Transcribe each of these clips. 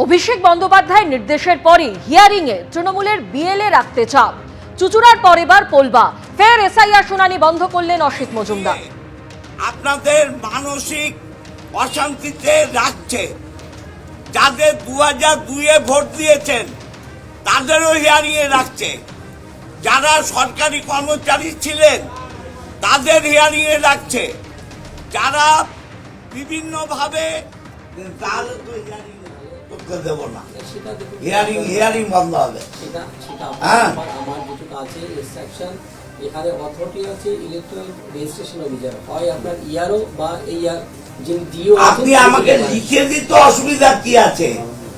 অভিষেক বন্দ্যোপাধ্যায়ের নির্দেশের পরই হিয়ারিংয়ে তৃণমূলের বিএলএ রাখতে চাপ। চুচুড়ার পর এবার পোলবা, ফের এসআইআর শুনানি বন্ধ করলেন অসিত মজুমদার। আপনাদের মানসিক অশান্তিতে রাখছে। যাদের 2002-এ ভোট দিয়েছেন তাদেরও হিয়ারিংয়ে রাখছে। যারা সরকারি কর্মচারী ছিলেন তাদের হিয়ারিংয়ে রাখছে। যারা বিভিন্নভাবে করতে দেব না, হিয়ারিং বন্ধ হবে। আমার যেটুকু আছে ইনস্ট্রাকশন, এখানে অথরিটি আছে ইলেকট্রাল রেজিস্ট্রেশন অফিসার, হয় আপনার ইআরও বা এইআর যিনি ডিও। আপনি আমাকে লিখে দিতে অসুবিধা কি আছে?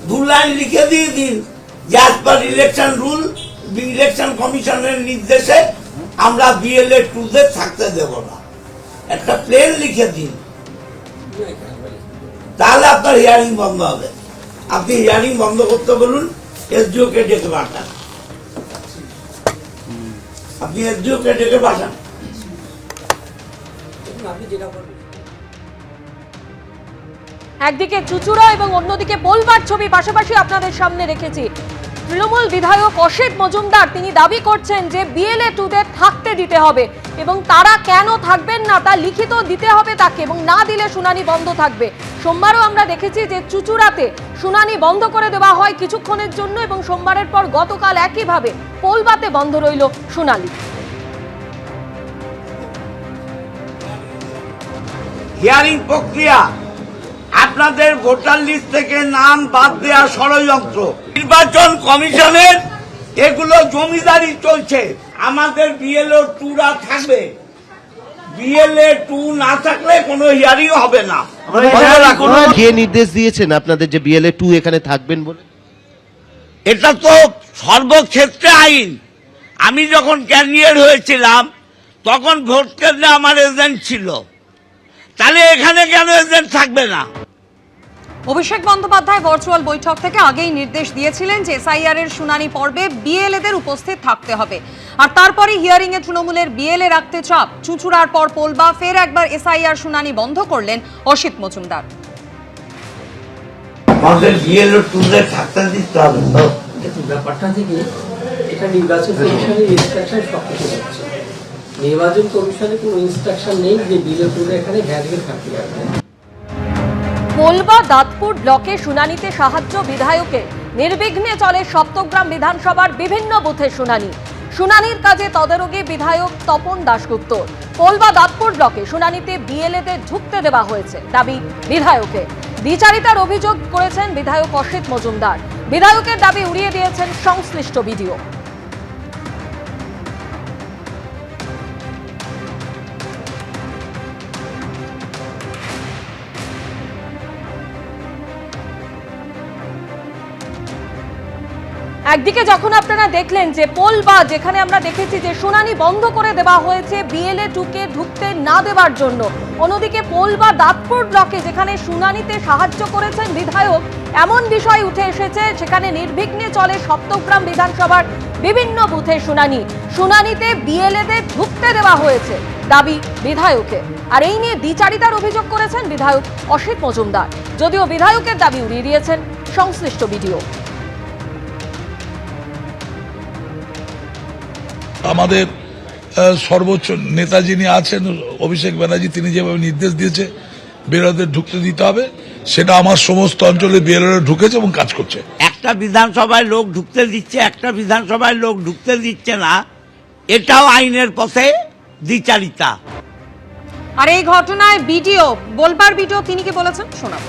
2 লাইন লিখে দিয়ে দিন যে as per election rule, election কমিশনের নির্দেশে আমরা বিএলএ 2 থাকতে দেব না, একটা প্লেন লিখে দিন, তাহলে আপনার হিয়ারিং বন্ধ হবে। আপনি হিয়ারিং বন্ধ করতে বলুন, এসডিও কে ডেকে পাঠান। আপনি এসডিও কে ডেকে পাঠান। আপনি যেটা বলবেন। একদিকে চুচুড়া এবং অন্যদিকে পোলবার ছবি পাশাপাশি আপনাদের সামনে রেখেছি। তৃণমূল বিধায়ক অসিত মজুমদার তিনি দাবি করছেন যে বিএলএ 2 থাকতে দিতে হবে এবং তারা কেন থাকবেন না তা লিখিত দিতে হবে তাকে, এবং না দিলে শুনানি বন্ধ থাকবে। সোমবারও আমরা দেখেছি যে চুচুড়াতে শুনানি বন্ধ করে দেওয়া হয় কিছুক্ষণের জন্য এবং সোমবারের পর গতকাল একইভাবে পোলবাতে বন্ধ রইল শুনানি। হিয়ারিং প্রক্রিয়া আপনাদের ভোটার লিস্ট থেকে নাম বাদ দেওয়া ষড়যন্ত্র, নির্বাচন কমিশনের এগুলো জমিদারি চলছে। আমাদের বিএলও 2 থাকবে, বিএলএ 2 না থাকলে কোনো হিয়ারিং হবে না। কে নির্দেশ দিয়েছেন আপনাদের যে বিএলএ 2 এখানে থাকবেন বলে? এটা তো সর্বক্ষেত্রে আইন। আমি যখন ক্যান্ডিডেট হয়েছিলাম তখন ভোট কেন্দ্রে আমার এজেন্ট ছিল, তাহলে এখানে কেন এজেন্ট থাকবে না? অভিষেক বন্দ্যোপাধ্যায় ভার্চুয়াল বৈঠক থেকে আগেই নির্দেশ দিয়েছিলেন যে এসআইআর এর শুনানি পর্বে বিএলএদের উপস্থিত থাকতে হবে, আর তারপরে হিয়ারিং এ তৃণমূলের বিএলএ রাখতে চাপ। চুচুড়ার পর পোলবা, ফের একবার এসআইআর শুনানি বন্ধ করলেন অসিত মজুমদার। আমাদের বিএলও 2 থাকতে দিতে হবে। দেখুন, ব্যাপারটা থেকে এটা নির্বাচন কমিশনের ইনস্ট্রাকশন সবকিছু হচ্ছে। নির্বাচন কমিশনের কোনো ইনস্ট্রাকশন নেই যে বিএলএ 2 এখানে হিয়ারিং থাকতে হবে। পোলবা দাঁতপুর ব্লকে শুনানিতে সাহায্য বিধায়কের, নির্বিঘ্নে চলে সপ্তগ্রাম বিধানসভার বিভিন্ন বুথে শুনানি। শুনানির কাজে তদারকি বিধায়ক তপন দাশগুপ্ত। পোলবা দাঁতপুর ব্লকে শুনানিতে বিএলএদের ঢুকতে দেওয়া হয়েছে দাবি বিধায়কের। দ্বিচারিতার অভিযোগ করেছেন বিধায়ক অসিত মজুমদার। বিধায়কের দাবি উড়িয়ে দিয়েছেন সংশ্লিষ্ট বিডিও। একদিকে যখন আপনারা দেখলেন যে পোলবা, যেখানে আমরা দেখেছি যে শুনানি বন্ধ করে দেওয়া হয়েছে বিএলএ 2 ঢুকতে না দেওয়ার জন্য, অন্যদিকে পোলবা দাঁতপুর ব্লকে যেখানে শুনানিতে সাহায্য করেছেন বিধায়ক, এমন বিষয় উঠে এসেছে সেখানে নির্বিঘ্নে চলে সপ্তগ্রাম বিধানসভার বিভিন্ন বুথে শুনানি। শুনানিতে বিএলএদের ঢুকতে দেওয়া হয়েছে দাবি বিধায়কের, আর এই নিয়ে দ্বিচারিতার অভিযোগ করেছেন বিধায়ক অসিত মজুমদার। যদিও বিধায়কের দাবি উড়িয়ে দিয়েছেন সংশ্লিষ্ট বিডিও। আমাদের সর্বোচ্চ নেতা যিনি আছেন অভিষেক ব্যানার্জি, তিনি যেভাবে নির্দেশ দিয়েছে বিএলওদের ঢুকতে দিতে হবে, সেটা আমার সমস্ত অঞ্চলে বিএলওরা ঢুকেছে এবং কাজ করছে। একটা বিধানসভায় লোক ঢুকতে দিচ্ছে, একটা বিধানসভায় লোক ঢুকতে দিচ্ছে না, এটাও আইনের পথে দ্বিচারিতা। আর এই ঘটনায় বিডিও, গোলবার বিডিও, তিনি কি বলেছেন শোনাবো।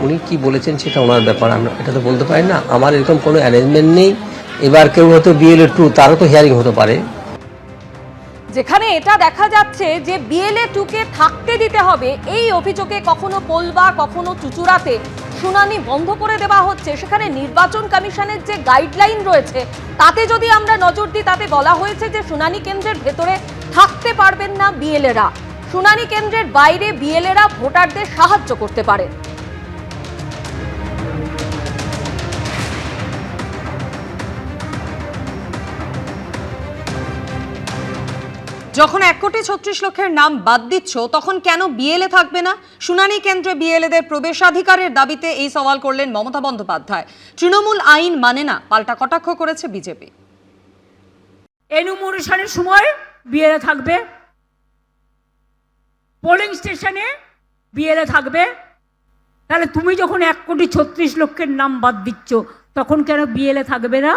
উনি কি বলেছেন সেটা ওনার ব্যাপার, আমরা এটা তো বলতে পারি না। আমার এরকম কোনো অ্যারেঞ্জমেন্ট নেই। এবার কেউ হয়তো বিএলএ 2, তারও তো হিয়ারিং হতে পারে। যেখানে এটা দেখা যাচ্ছে যে বিএলএ 2 থাকতে দিতে হবে, এই অভিযোগে কখনো পোলবা কখনো চুচুড়াতে শুনানি বন্ধ করে দেওয়া হচ্ছে। সেখানে নির্বাচন কমিশনের যে গাইডলাইন রয়েছে তাতে যদি আমরা নজর দিই, তাতে বলা হয়েছে যে শুনানি কেন্দ্রের ভেতরে থাকতে পারবেন না বিএলএরা। শুনানি কেন্দ্রের বাইরে বিএলএরা ভোটারদের সাহায্য করতে পারে। যখন 1,36,00,000 নাম বাদ দিচ্ছ তখন কেন বিএলএ থাকবে না? শুনানি কেন্দ্রে বিএলএদের প্রবেশাধিকারের দাবিতে এই সওয়াল করলেন মমতা বন্দ্যোপাধ্যায়। তৃণমূল আইন মানে না, পাল্টা কটাক্ষ করেছে বিজেপি। এনুমারেশনের সময় বিএলএ থাকবে, পোলিং স্টেশনে বিএলএ থাকবে, তাহলে তুমি যখন 1,36,00,000 নাম বাদ দিচ্ছ তখন কেন বিএলএ থাকবে না?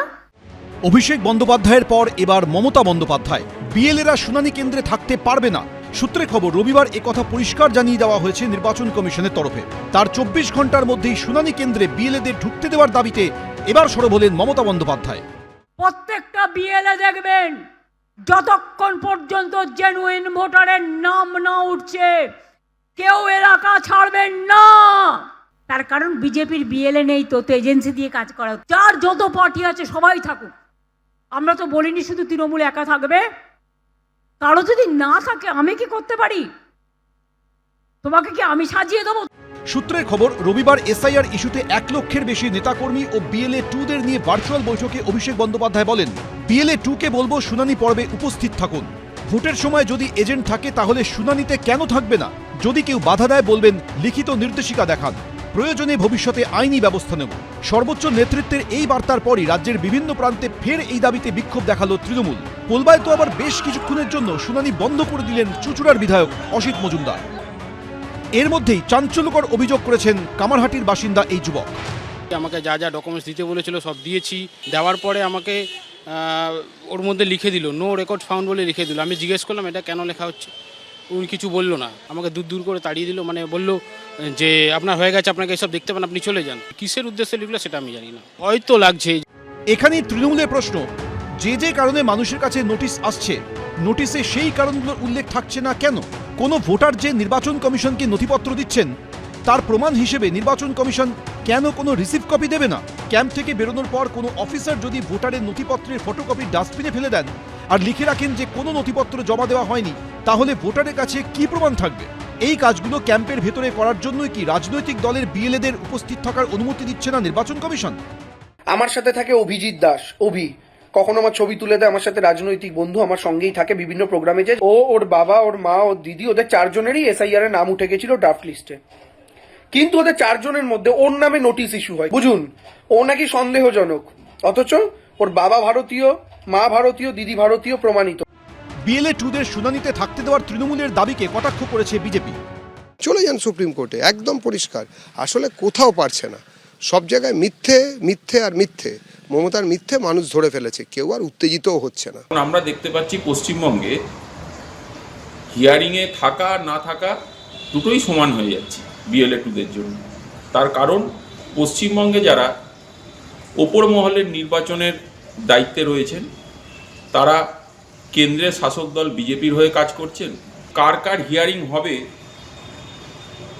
অভিষেক বন্দ্যোপাধ্যায়ের পর এবার মমতা বন্দ্যোপাধ্যায়, বিএলএরা শুনানি কেন্দ্রে থাকতে পারবে না। সূত্রে খবর, রবিবার একথা পরিষ্কার জানিয়ে দেওয়া হয়েছে নির্বাচন কমিশনের তরফে। তার 24 ঘন্টার মধ্যেই শুনানি কেন্দ্রে বিএলএদের ঢুকতে দেওয়ার দাবিতে এবার সরব হলেন মমতা বন্দ্যোপাধ্যায়। প্রত্যেকটা বিএলএ দেখবেন যতক্ষণ পর্যন্ত জেনুইন ভোটারের নাম না উঠছে কেউ এলাকা ছাড়বেন না। তার কারণ বিজেপির বিএলএ নেই, তো এজেন্সি দিয়ে কাজ করা। যার যত পার্টি আছে সবাই থাকুক, আমরা তো বলিনি শুধু তৃণমূল একা থাকবে। কারো যদি না থাকে আমি কি করতে পারি? তোমাকে কি আমি সাজিয়ে দেবো? সূত্রের খবর, রবিবার এসআইআর ইস্যুতে 1 লক্ষের বেশি নেতাকর্মী ও বিএলএ 2দের নিয়ে ভার্চুয়াল বৈঠকে অভিষেক বন্দ্যোপাধ্যায় বলেন, বিএলএ 2কে বলবো শুনানি পর্বে উপস্থিত থাকুন। ভোটের সময় যদি এজেন্ট থাকে তাহলে শুনানিতে কেন থাকবে না? যদি কেউ বাধা দেয় বলবেন লিখিত নির্দেশিকা দেখান, প্রয়োজনে ভবিষ্যতে আইনি ব্যবস্থা নেব। সর্বোচ্চ নেতৃত্বের এই বার্তার পরই রাজ্যের বিভিন্ন প্রান্তে ফের এই দাবিতে বিক্ষোভ দেখালো তৃণমূল। পোলবায় তো আবার বেশ কিছুক্ষণের জন্য শুনানি বন্ধ করে দিলেন চুঁচুড়ার বিধায়ক অসিত মজুমদার। এর মধ্যেই চাঞ্চল্যকর অভিযোগ করেছেন কামারহাটির বাসিন্দা এই যুবক। আমাকে যা যা ডকুমেন্টস দিতে বলেছিল সব দিয়েছি, দেওয়ার পরে আমাকে ওর মধ্যে লিখে দিল নো রেকর্ড ফাউন্ড বলে লিখে দিল। আমি জিজ্ঞেস করলাম এটা কেন লেখা হচ্ছে, উনি কিছু বললো না, আমাকে দূর দূর করে তাড়িয়ে দিল। মানে বললো যে আপনার হয়ে গেছে, আপনাকে এসব দেখতে পান, আপনি চলে যান। কিসের উদ্দেশ্যে লিখলো সেটা আমি জানি না, হয়তো লাগছে। এখানেই তৃণমূলের প্রশ্ন, যে যে কারণে মানুষের কাছে নোটিশ আসছে, নোটিশে সেই কারণগুলোর উল্লেখ থাকছে না কেন? কোনো ভোটার যে নির্বাচন কমিশনকে নথিপত্র দিচ্ছেন তার প্রমাণ হিসেবে নির্বাচন কমিশন কেন কোনো রিসিভ কপি দেবে না? ক্যাম্প থেকে বেরোনোর পর কোনো অফিসার যদি ভোটারের নথিপত্রের ফটোকপি ডাস্টবিনে ফেলে দেন আর লিখে রাখেন যে কোনো নথিপত্র জমা দেওয়া হয়নি, তাহলে ভোটারের কাছে কি প্রমাণ থাকবে? এই কাজগুলো ক্যাম্পের ভেতরে করার জন্যই কি রাজনৈতিক দলের বিএলএদের উপস্থিত থাকার অনুমতি দিচ্ছে না নির্বাচন কমিশন? আমার সাথে থাকে অভিজিৎ দাস, অভি, কখনো আমার ছবি তুলে দেয়। আমার সাথে রাজনৈতিক বন্ধু আমার সঙ্গেই থাকে বিভিন্ন প্রোগ্রামে। যে ওর বাবা, ওর মা, ওর দিদি, ওদের 4 জনেরই এসআইআর এর নাম উঠে গেছিল ড্রাফট লিস্টে, কিন্তু ওদের 4 জনের মধ্যে ওর নামে নোটিশ ইস্যু হয়। বুঝুন, ও নাকি সন্দেহজনক, অথচ ওর বাবা ভারতীয়, মা ভারতীয়, দিদি ভারতীয়, প্রমাণিত। বিএলএ 2দের শুনানিতে থাকতে দেওয়ার তৃণমূলের দাবিকে কটাক্ষ করেছে বিজেপি। চলে যান সুপ্রিম কোর্টে, একদম পরিষ্কার। আসলে কোথাও পারছে না, সব জায়গায় মিথ্যে মিথ্যে আর মিথ্যে। মমতার মিথ্যে মানুষ ধরে ফেলেছে, কেউ আর উত্তেজিতও হচ্ছে না। আমরা দেখতে পাচ্ছি পশ্চিমবঙ্গে হিয়ারিংয়ে থাকা না থাকা দুটোই সমান হয়ে যাচ্ছে বিএলএ 2দের জন্য। তার কারণ পশ্চিমবঙ্গে যারা ওপর মহলের নির্বাচনের দায়িত্বে রয়েছেন তারা কেন্দ্রের শাসক দল বিজেপির হয়ে কাজ করছেন। কার কার হিয়ারিং হবে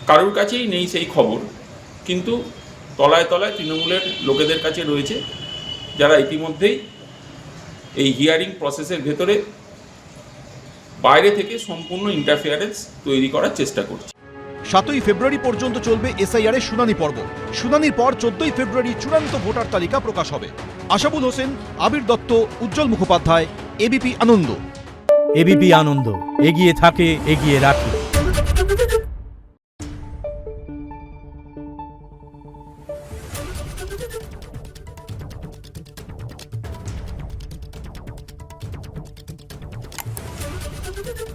কারোর কাছেই নেই সেই খবর, কিন্তু তলায় তলায় তৃণমূলের লোকেদের কাছে রয়েছে, যারা ইতিমধ্যেই এই হিয়ারিং প্রসেসের ভেতরে বাইরে থেকে সম্পূর্ণ ইন্টারফিয়ারেন্স তৈরি করার চেষ্টা করছে। 7ই ফেব্রুয়ারি পর্যন্ত চলবে এসআইআর এর শুনানি পর্ব। শুনানির পর 14ই ফেব্রুয়ারি চূড়ান্ত ভোটার তালিকা প্রকাশ হবে। আশাবুল হোসেন, আবির দত্ত, উজ্জ্বল মুখোপাধ্যায়, এবিপি আনন্দ। এবিপি আনন্দ, এগিয়ে থাকে, এগিয়ে রাখে। Thank you.